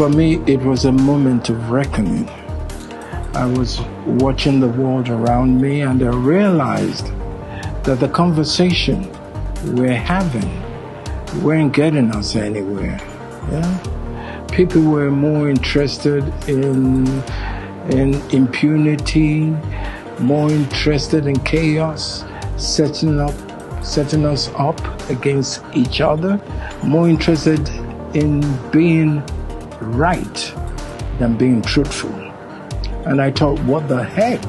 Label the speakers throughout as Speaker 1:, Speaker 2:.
Speaker 1: For me, it was a moment of reckoning. I was watching the world around me and I realized that the conversation we're having weren't getting us anywhere. Yeah? People were more interested in impunity, more interested in chaos, setting us up against each other, more interested in being right than being truthful. And I thought, what the heck?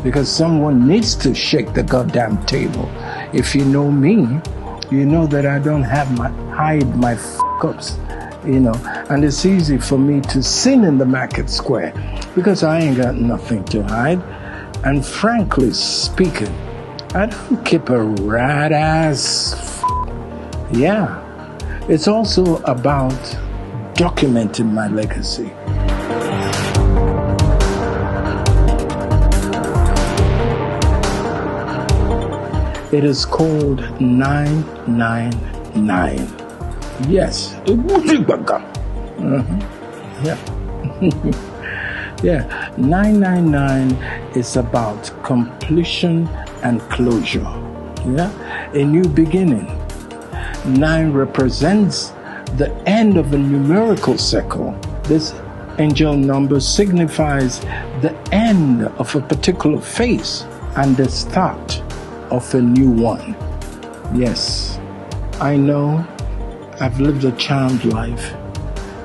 Speaker 1: Because someone needs to shake the goddamn table. If you know me, you know that I don't hide my f***ups, and it's easy for me to sin in the market square because I ain't got nothing to hide. And frankly speaking, I don't keep a rat ass Yeah. It's also about documenting my legacy. It is called 999. Yes. Yeah. Yeah. 999 is about completion and closure. Yeah. A new beginning. 9 represents the end of a numerical cycle. This angel number signifies the end of a particular phase and the start of a new one. Yes, I know I've lived a charmed life.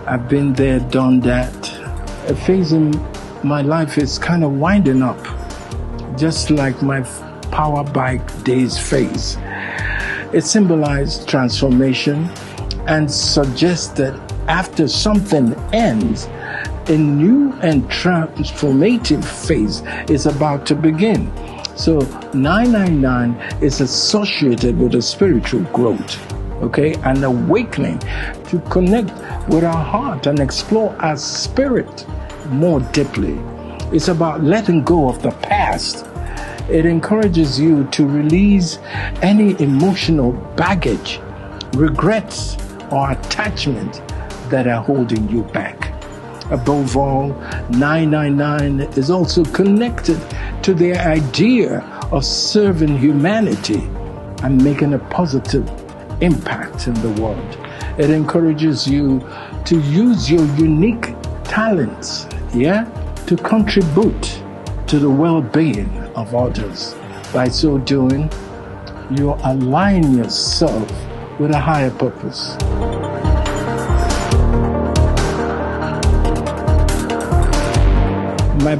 Speaker 1: I've been there, done that. A phase in my life is kind of winding up, just like my power bike days phase. It symbolized transformation and suggests that after something ends, a new and transformative phase is about to begin. So 999 is associated with a spiritual growth, okay, an awakening to connect with our heart and explore our spirit more deeply. It's about letting go of the past. It encourages you to release any emotional baggage, regrets, or attachment that are holding you back. Above all, 999 is also connected to the idea of serving humanity and making a positive impact in the world. It encourages you to use your unique talents, to contribute to the well-being of others. By so doing, you align yourself with a higher purpose. My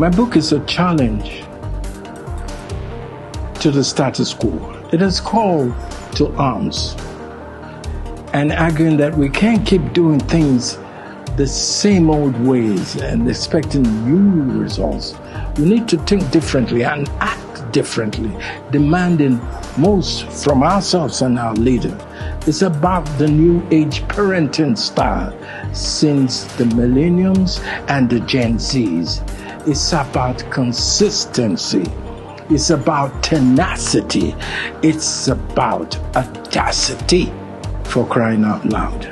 Speaker 1: book is a challenge to the status quo. It is called to arms and arguing that we can't keep doing things the same old ways and expecting new results. We need to think differently and act differently, demanding most from ourselves and our leader. It's about the new age parenting style since the millenniums and the Gen Zs. It's about consistency. It's about tenacity. It's about audacity, for crying out loud.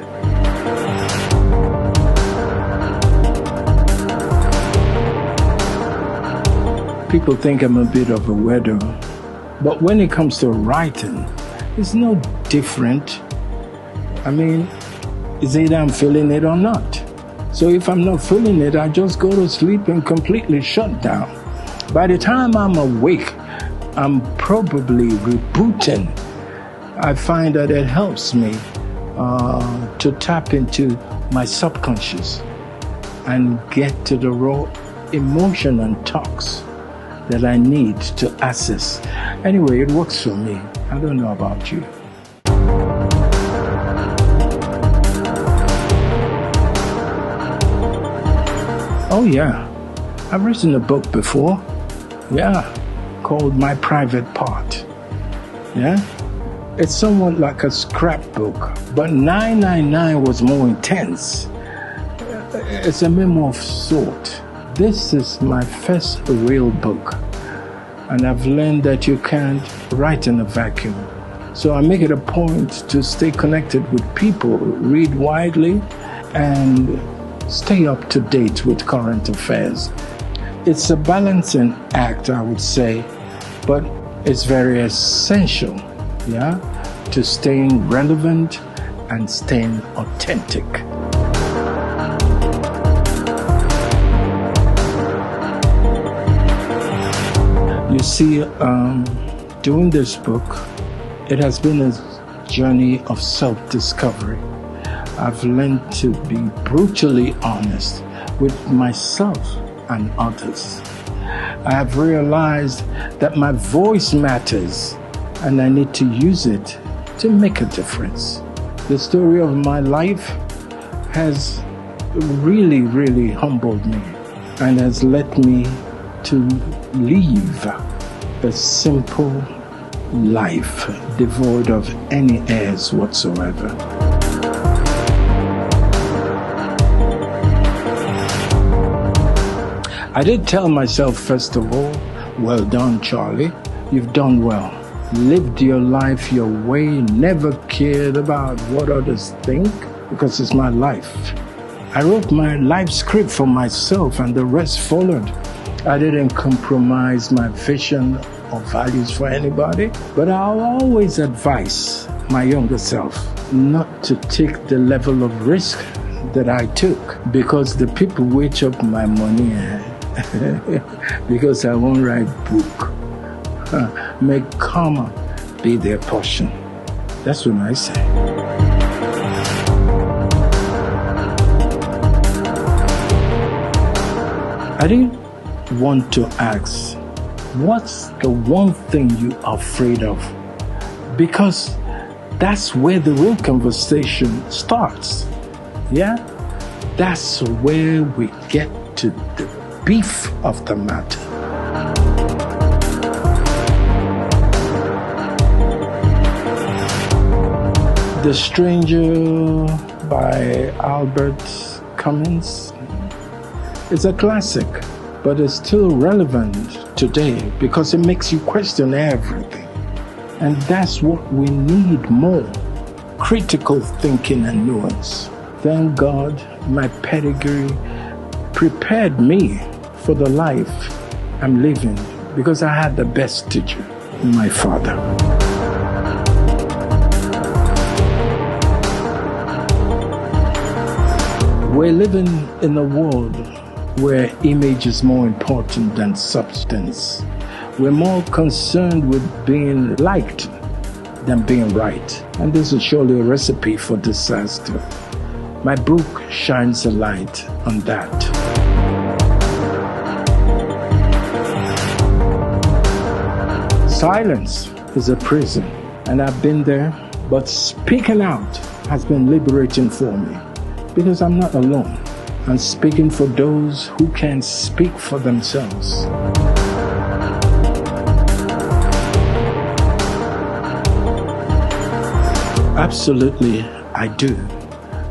Speaker 1: People think I'm a bit of a weirdo, but when it comes to writing, it's no different. I mean, it's either I'm feeling it or not. So if I'm not feeling it, I just go to sleep and completely shut down. By the time I'm awake, I'm probably rebooting. I find that it helps me to tap into my subconscious and get to the raw emotion and talks that I need to access. Anyway, it works for me. I don't know about you. Oh yeah, I've written a book before. Yeah, called My Private Part. Yeah, it's somewhat like a scrapbook, but 999 was more intense. It's a memo of sort. This is my first real book, and I've learned that you can't write in a vacuum. So I make it a point to stay connected with people, read widely, and stay up to date with current affairs. It's a balancing act, I would say, but it's very essential, to staying relevant and staying authentic. You see, doing this book, it has been a journey of self-discovery. I've learned to be brutally honest with myself and others. I have realized that my voice matters and I need to use it to make a difference. The story of my life has really, really humbled me and has led me to live a simple life devoid of any airs whatsoever. I did tell myself, first of all, well done, Charlie. You've done well. Lived your life your way, never cared about what others think, because it's my life. I wrote my life script for myself and the rest followed. I didn't compromise my vision or values for anybody, but I'll always advise my younger self not to take the level of risk that I took, because the people wait up my money because I won't write book. Make karma be their portion. That's what I say. I didn't want to ask, what's the one thing you are afraid of? Because that's where the real conversation starts. That's where we get to the beef of the matter. The Stranger by Albert Cummins is a classic, but it's still relevant today because it makes you question everything. And that's what we need more, critical thinking and nuance. Thank God my pedigree prepared me for the life I'm living because I had the best teacher, my father. We're living in a world where image is more important than substance. We're more concerned with being liked than being right. And this is surely a recipe for disaster. My book shines a light on that. Silence is a prison, and I've been there, but speaking out has been liberating for me. Because I'm not alone. I'm speaking for those who can speak for themselves. Absolutely, I do.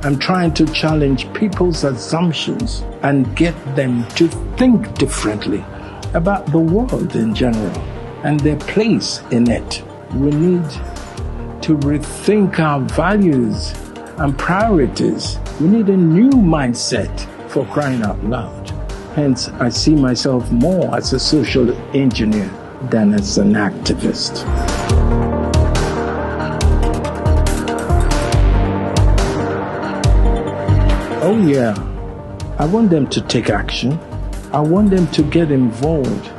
Speaker 1: I'm trying to challenge people's assumptions and get them to think differently about the world in general and their place in it. We need to rethink our values and priorities. We need a new mindset, for crying out loud. Hence, I see myself more as a social engineer than as an activist. Oh yeah, I want them to take action. I want them to get involved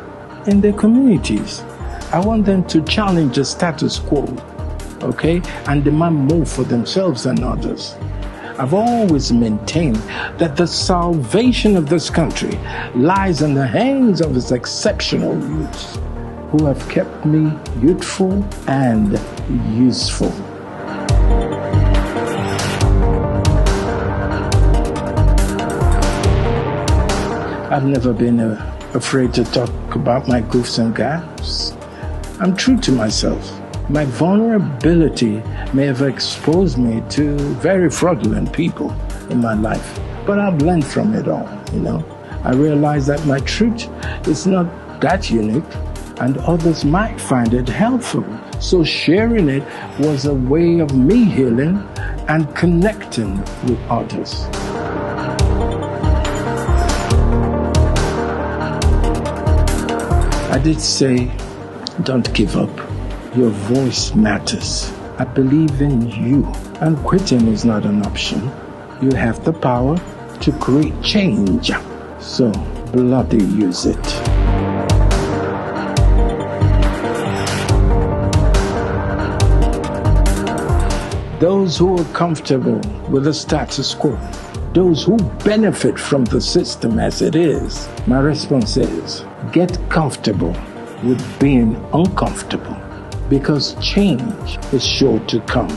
Speaker 1: in their communities. I want them to challenge the status quo, and demand more for themselves and others. I've always maintained that the salvation of this country lies in the hands of its exceptional youths who have kept me youthful and useful. I've never been afraid to talk about my goofs and gaffes. I'm true to myself. My vulnerability may have exposed me to very fraudulent people in my life, but I've learned from it all, I realize that my truth is not that unique, and others might find it helpful. So sharing it was a way of me healing and connecting with others. I did say, don't give up. Your voice matters. I believe in you, and quitting is not an option. You have the power to create change. So bloody use it. Those who are comfortable with the status quo, those who benefit from the system as it is, my response is, get comfortable with being uncomfortable, because change is sure to come,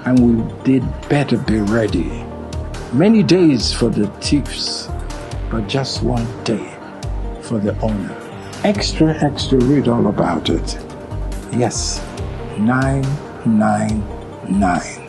Speaker 1: and we did better be ready. Many days for the thieves, but just one day for the owner. Extra, read all about it. Yes, 999.